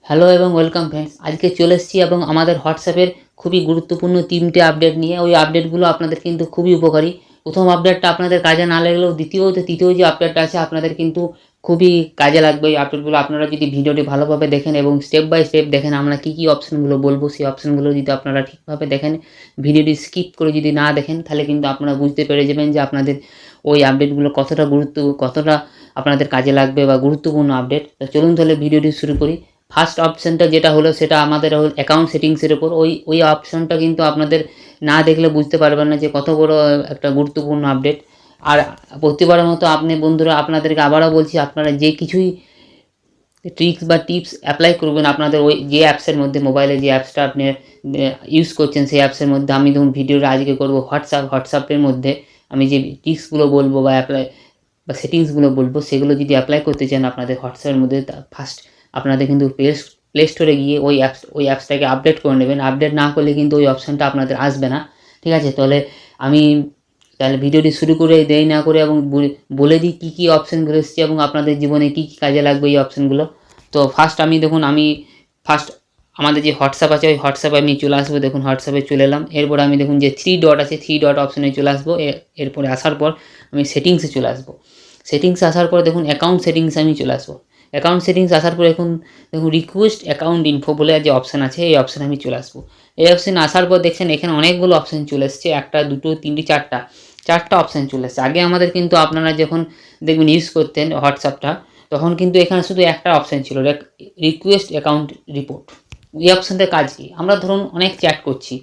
Hello এবং welcome friends. আজকে চলে এসেছি এবং আমাদের হোয়াটসঅ্যাপের খুবই গুরুত্বপূর্ণ 3টে আপডেট নিয়ে। ওই আপডেটগুলো আপনাদের কিন্তু খুবই উপকারী। প্রথম আপডেটটা আপনাদের কাজে না লাগলেও তৃতীয় যে আপডেটটা আছে আপনাদের কিন্তু খুবই কাজে লাগবে। এই আপডেটগুলো আপনারা যদি ভিডিওটি ভালোভাবে দেখেন এবং স্টেপ বাই স্টেপ দেখেন আমরা কী অপশানগুলো বলবো, সেই অপশানগুলো যদি আপনারা ঠিকভাবে দেখেন, ভিডিওটি স্কিপ করে যদি না দেখেন, তাহলে কিন্তু আপনারা বুঝতে পেরে যাবেন যে আপনাদের ওই আপডেটগুলো কতটা আপনাদের কাজে লাগবে বা গুরুত্বপূর্ণ আপডেট। তো চলুন তাহলে ভিডিওটি শুরু করি। ফার্স্ট অপশানটা যেটা হলো সেটা আমাদের অ্যাকাউন্ট সেটিংসের ওপর। ওই অপশানটা কিন্তু আপনাদের না দেখলে বুঝতে পারবেন না যে কত বড় একটা গুরুত্বপূর্ণ আপডেট। আর প্রতিবারের মতো আপনি বন্ধুরা আপনাদেরকে আবারও বলছি, আপনারা যে কিছুই ট্রিক্স বা টিপস অ্যাপ্লাই করবেন আপনাদের ওই যে অ্যাপসের মধ্যে, মোবাইলে যে অ্যাপসটা আপনি ইউজ করছেন সেই অ্যাপসের মধ্যে। আমি ধরুন ভিডিওটা আজকে করবো হোয়াটসঅ্যাপের মধ্যে আমি যে টিপসগুলো বলবো বা সেটিংসগুলো বলবো, সেগুলো যদি অ্যাপ্লাই করতে চান আপনাদের হোয়াটসঅ্যাপের মধ্যে, ফার্স্ট আপনাদের কিন্তু প্লে স্টোরে গিয়ে ওই অ্যাপসটাকে আপডেট করে নেবেন। আপডেট না করলে কিন্তু ওই অপশানটা আপনাদের আসবে না, ঠিক আছে? তাহলে ভিডিওটি শুরু করে দেরি না করে এবং বলে দিই কী অপশানগুলো এসেছে এবং আপনাদের জীবনে কী কাজে লাগবে এই অপশানগুলো। তো ফার্স্ট ফার্স্ট আমাদের যে হোয়াটসঅ্যাপ আছে ওই হোয়াটসঅ্যাপে আমি চলে আসবো। দেখুন হোয়াটসঅ্যাপে চলে এলাম। এরপর আমি দেখুন যে 3 ডট আছে, 3 ডট অপশানে চলে আসবো। এরপরে আসার পর আমি সেটিংসে চলে আসবো। সেটিংসে আসার পর দেখুন অ্যাকাউন্ট সেটিংসে আমি চলে আসবো। অ্যাকাউন্ট সেটিংস আসার পর দেখুন রিকোয়েস্ট অ্যাকাউন্ট ইনফো বলে যে অপশান আছে, এই অপশানে আমি চলে আসবো। এই অপশানে আসার পর দেখছেন এখানে অনেকগুলো অপশান চলে এসছে। 1টা 2টো 3টে 4টা অপশান চলে এসছে। আগে আমাদের কিন্তু আপনারা যখন দেখবেন ইউজ করতেন হোয়াটসঅ্যাপটা, তখন কিন্তু এখানে শুধু একটা অপশান ছিল, রিকোয়েস্ট অ্যাকাউন্ট রিপোর্ট। এই অপশানটার কাজ কি? আমরা ধরুন অনেক চ্যাট করছি,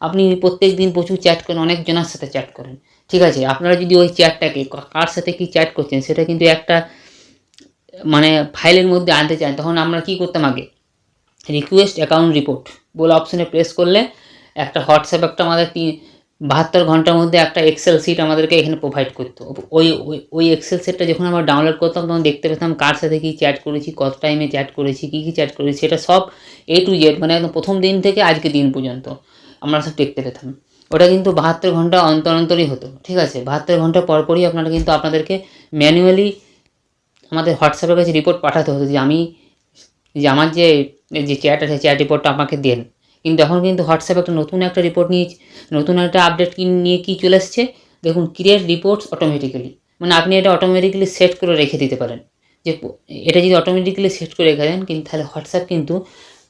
আপনি প্রত্যেক দিন প্রচুর চ্যাট করেন, অনেকজনের সাথে চ্যাট করেন, ঠিক আছে? আপনারা যদি ওই চ্যাটটাকে কার সাথে কি চ্যাট করছেন সেটা কিন্তু একটা ফাইলের মধ্যে আনতে চান, তখন আমরা কি করতাম আগে? রিকোয়েস্ট অ্যাকাউন্ট রিপোর্ট বলে অপশানে প্রেস করলে একটা হোয়াটসঅ্যাপ আমাদের 72 ঘন্টার মধ্যে একটা এক্সেল শিট আমাদেরকে এখানে প্রোভাইড করতো। ওই এক্সেল শিটটা যখন আমরা ডাউনলোড করতাম তখন দেখতে পেতাম কার সাথে কী চ্যাট করেছি, কত টাইমে চ্যাট করেছি, কী চ্যাট করেছি, সেটা সব A to Z একদম প্রথম দিন থেকে আজকে দিন পর্যন্ত আমরা সব দেখতে পেতাম। ওটা কিন্তু 72 ঘন্টা অন্তরই হতো, ঠিক আছে? 72 ঘন্টা পরপরই আপনারা কিন্তু আপনাদেরকে ম্যানুয়ালি আমাদের হোয়াটসঅ্যাপের কাছে রিপোর্ট পাঠাতে হতো যে আমার যে চ্যাট আছে চ্যাট রিপোর্টটা আমাকে দেন। কিন্তু এখন কিন্তু হোয়াটসঅ্যাপ নতুন একটা আপডেট নিয়ে কি চলে এসছে দেখুন, ক্রিয়েট রিপোর্টস অটোমেটিক্যালি। আপনি এটা অটোমেটিক্যালি সেট করে রেখে দিতে পারেন যে এটা যদি অটোমেটিক্যালি সেট করে রেখে দেন কিন্তু তাহলে হোয়াটসঅ্যাপ কিন্তু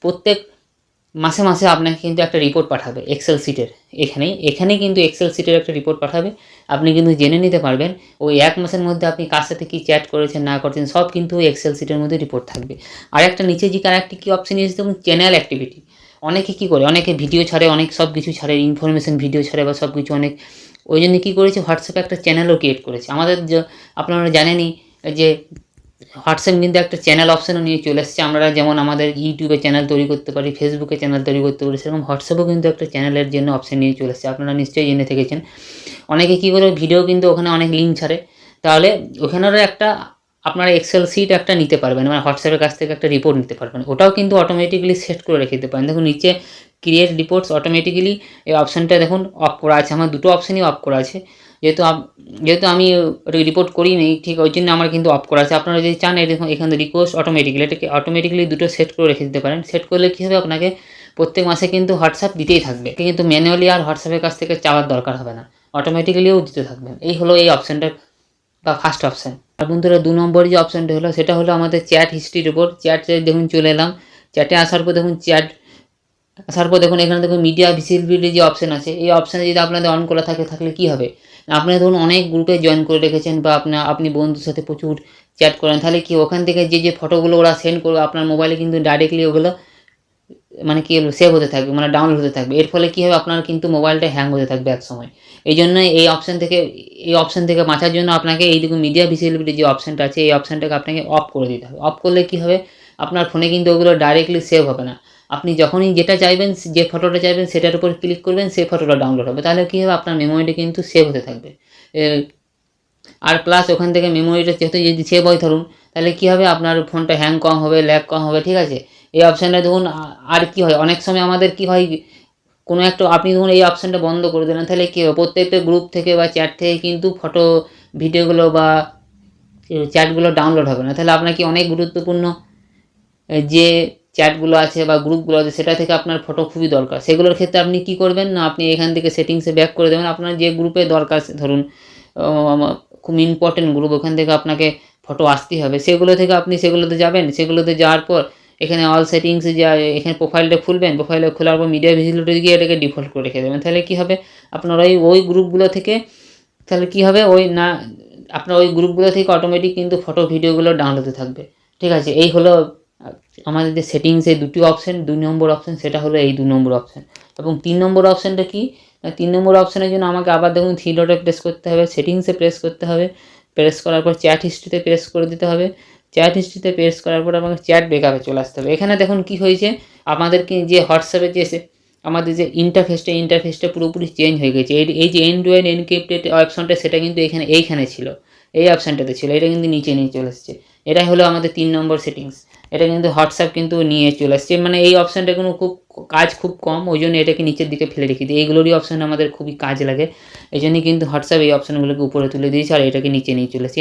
প্রত্যেক মাসে আপনাকে কিন্তু একটা রিপোর্ট পাঠাবে এক্সেল শিটের। এখানেই কিন্তু এক্সেল শিটের একটা রিপোর্ট পাঠাবে। আপনি কিন্তু জেনে নিতে পারবেন ওই 1 মাসের মধ্যে আপনি কার সাথে কী চ্যাট করেছেন না করেছেন, সব কিন্তু ওই এক্সেল শিটের মধ্যে রিপোর্ট থাকবে। আর একটা নিচে যে আরেকটি কী অপশান এসেছে দেখুন, চ্যানেল অ্যাক্টিভিটি। অনেকে কী করে, অনেকে ভিডিও ছাড়ে, অনেক সব কিছু ছাড়ে, ইনফরমেশন ভিডিও ছাড়ে বা সব কিছু অনেক। ওই জন্য কী করেছে হোয়াটসঅ্যাপে একটা চ্যানেলও ক্রিয়েট করেছে। আপনারা জানেনই যে হোয়াটসঅ্যাপ কিন্তু একটা চ্যানেল অপশানও নিয়ে চলে এসেছে। আমরা যেমন আমাদের ইউটিউবে চ্যানেল তৈরি করতে পারি, ফেসবুকে চ্যানেল তৈরি করতে পারি, সেরকম হোয়াটসঅ্যাপেও কিন্তু একটা চ্যানেলের জন্য অপশান নিয়ে চলে এসেছে। আপনারা নিশ্চয়ই জেনে থেকেছেন। অনেকে কী করে ভিডিও কিন্তু ওখানে অনেক লিঙ্ক ছাড়ে, তাহলে ওখানেরও একটা আপনারা এক্সেল শিট একটা নিতে পারবেন, হোয়াটসঅ্যাপের কাছ থেকে একটা রিপোর্ট নিতে পারবেন। ওটাও কিন্তু অটোমেটিক্যালি সেট করে রেখে দিতে পারেন। দেখুন নিচে ক্রিয়েট রিপোর্টস অটোমেটিক্যালি এই অপশানটা দেখুন অফ করা আছে। আমার দুটো অপশানই অফ করা আছে, যেহেতু আমি রিপোর্ট করিনি, ঠিক ওই জন্য আমার কিন্তু অফ করা আছে। আপনারা যদি চান দেখুন এখানে রিকোয়েস্ট অটোমেটিক্যালি, এটাকে অটোমেটিক্যালি দুটো সেট করে রেখে দিতে পারেন। সেট করলে কী হবে, আপনাকে প্রত্যেক মাসে কিন্তু হোয়াটসঅ্যাপ দিতেই থাকবে, কিন্তু ম্যানুয়ালি আর হোয়াটসঅ্যাপের কাছ থেকে চাওয়ার দরকার হবে না, অটোমেটিক্যালিও দিতে থাকবেন। এই হলো এই অপশানটা বা ফার্স্ট অপশান। আর বন্ধুরা 2 নম্বর যে অপশানটা হলো সেটা হলো আমাদের চ্যাট হিস্ট্রির উপর। চ্যাটে দেখুন চলে এলাম। চ্যাটে আসার পর দেখুন এখানে দেখুন মিডিয়া ভিজিবিলিটি যে অপশান আছে, এই অপশানে যদি আপনাদের অন করা থাকলে কী হবে, আপনারা ধরুন অনেক গ্রুপে জয়েন করে রেখেছেন বা আপনি বন্ধুর সাথে প্রচুর চ্যাট করেন, তাহলে কি ওখান থেকে যে ফটোগুলো ওরা সেন্ড করবে আপনার মোবাইলে কিন্তু ডাইরেক্টলি ওগুলো সেভ হতে থাকবে, ডাউনলোড হতে থাকবে। এর ফলে কী হবে, আপনার কিন্তু মোবাইলটা হ্যাং হতে থাকবে এক সময়। এই জন্য এই অপশান থেকে বাঁচার জন্য আপনাকে এই দেখুন মিডিয়া ভিজিবিলিটি যে অপশানটা আছে এই অপশানটাকে আপনাকে অফ করে দিতে হবে। অফ করলে কী হবে, আপনার ফোনে কিন্তু ওগুলো ডাইরেক্টলি সেভ হবে না। আপনি যখনই যেটা চাইবেন, যে ফটোটা চাইবেন সেটার উপর ক্লিক করবেন, সেই ফটোটা ডাউনলোড হবে। তাহলে কী হবে, আপনার মেমোরিটা কিন্তু সেভ হতে থাকবে। আর প্লাস ওখান থেকে মেমোরিটা যেহেতু যদি সেভ হয় ধরুন, তাহলে কী হবে, আপনার ফোনটা হ্যাং কম হবে, ল্যাগ কম হবে, ঠিক আছে? এই অপশানটা দেখুন। আর কী হয়, অনেক সময় আমাদের কী হয়, কোনো একটা আপনি ধরুন এই অপশানটা বন্ধ করে দিলেন, তাহলে কী হবে, প্রত্যেকটা গ্রুপ থেকে বা চ্যাট থেকে কিন্তু ফটো, ভিডিওগুলো বা চ্যাটগুলো ডাউনলোড হবে না। তাহলে আপনার কি অনেক গুরুত্বপূর্ণ যে চ্যাটগুলো আছে বা গ্রুপগুলো আছে সেটা থেকে আপনার ফটো খুবই দরকার। সেগুলোর ক্ষেত্রে আপনি কী করবেন না, আপনি এখান থেকে সেটিংসে ব্যাক করে দেবেন। আপনার যে গ্রুপে দরকার, ধরুন খুব ইম্পর্টেন্ট গ্রুপ, ওখান থেকে আপনাকে ফটো আসতেই হবে, সেগুলো থেকে আপনি সেগুলোতে যাবেন। সেগুলোতে যাওয়ার পর এখানে অল সেটিংসে যা, এখানে প্রোফাইলটা খুলবেন। প্রোফাইলটা খোলার পর মিডিয়া ভিজিবিলিটি গিয়ে এটাকে ডিফল্ট করে রেখে দেবেন। তাহলে কী হবে, আপনার ওই গ্রুপগুলো থেকে, তাহলে কী হবে, আপনার ওই গ্রুপগুলো থেকে অটোমেটিক কিন্তু ফটো ভিডিওগুলো ডাউনলোড হতে থাকবে। ঠিক আছে, এই হলো আমাদের যে সেটিংসে 2টি অপশান। 2 নম্বর অপশান সেটা হলো এই 2 নম্বর অপশান। এবং 3 নম্বর অপশানটা কি, 3 নম্বর অপশানের জন্য আমাকে আবার দেখুন 3 ডটে প্রেস করতে হবে, সেটিংসে প্রেস করতে হবে। প্রেস করার পর চ্যাট হিস্ট্রিতে প্রেস করে দিতে হবে। চ্যাট হিস্ট্রিতে প্রেস করার পর আমাকে চ্যাট ব্যাকআপে চলে আসতে হবে। এখানে দেখুন কী হয়েছে, আমাদেরকে যে হোয়াটসঅ্যাপের যে আমাদের যে ইন্টারফেসটা পুরোপুরি চেঞ্জ হয়ে গেছে। এই যে এন্ড টু এন্ড এনক্রিপ্টেড অপশনটা, সেটা কিন্তু এইখানে ছিল, এই অপশানটাতে ছিল, এটা কিন্তু নিচে নিয়ে চলে এসেছে। এটাই হলো আমাদের 3 নম্বর সেটিংস। এটা কিন্তু হোয়াটসঅ্যাপ কিন্তু নিয়ে চলে আসছে, মানে এই অপশানটা কোনো খুব কম, ওই জন্য এটাকে নিচের দিকে ফেলে রেখে দিই। এইগুলোরই অপশান আমাদের খুবই কাজ লাগে, এই জন্যই কিন্তু হোয়াটসঅ্যাপ এই অপশানগুলোকে উপরে তুলে দিয়েছে আর এটাকে নিচে নিয়ে চলে আসছে।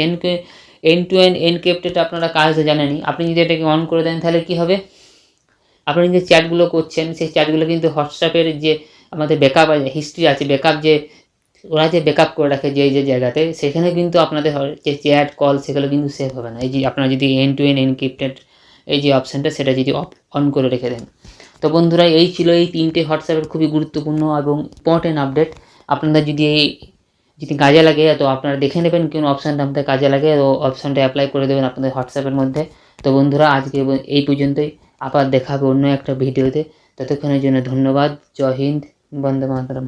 এন্ড টু এন্ড এনক্রিপ্টেড আপনারা কাজ তো জানেনই। আপনি যদি এটাকে অন করে দেন তাহলে কী হবে, আপনি যে চ্যাটগুলো করছেন সেই চ্যাটগুলো কিন্তু হোয়াটসঅ্যাপের যে আমাদের ব্যাকআপ হিস্ট্রি আছে, ওরা যে ব্যাকআপ করে রাখে যে জায়গাতে, সেখানে কিন্তু আপনাদের যে চ্যাট কল সেগুলো কিন্তু সেভ হবে না। এই যে আপনারা যদি এন্ড টু এন্ড এনক্রিপ্টেড এই যে অপশানটা, সেটা যদি অন করে রেখে দেন। তো বন্ধুরা, এই ছিল এই 3টে হোয়াটসঅ্যাপের খুবই গুরুত্বপূর্ণ এবং ইম্পর্টেন্ট আপডেট। আপনাদের যদি কাজে লাগে তো আপনারা দেখে নেবেন কোন অপশানটা আপনাদের কাজে লাগে, ও অপশানটা অ্যাপ্লাই করে দেবেন আপনাদের হোয়াটসঅ্যাপের মধ্যে। তো বন্ধুরা, আজকে এই পর্যন্তই। আবার দেখা হবে অন্য একটা ভিডিওতে। ততক্ষণের জন্য ধন্যবাদ। জয় হিন্দ, বন্দে মাতরম।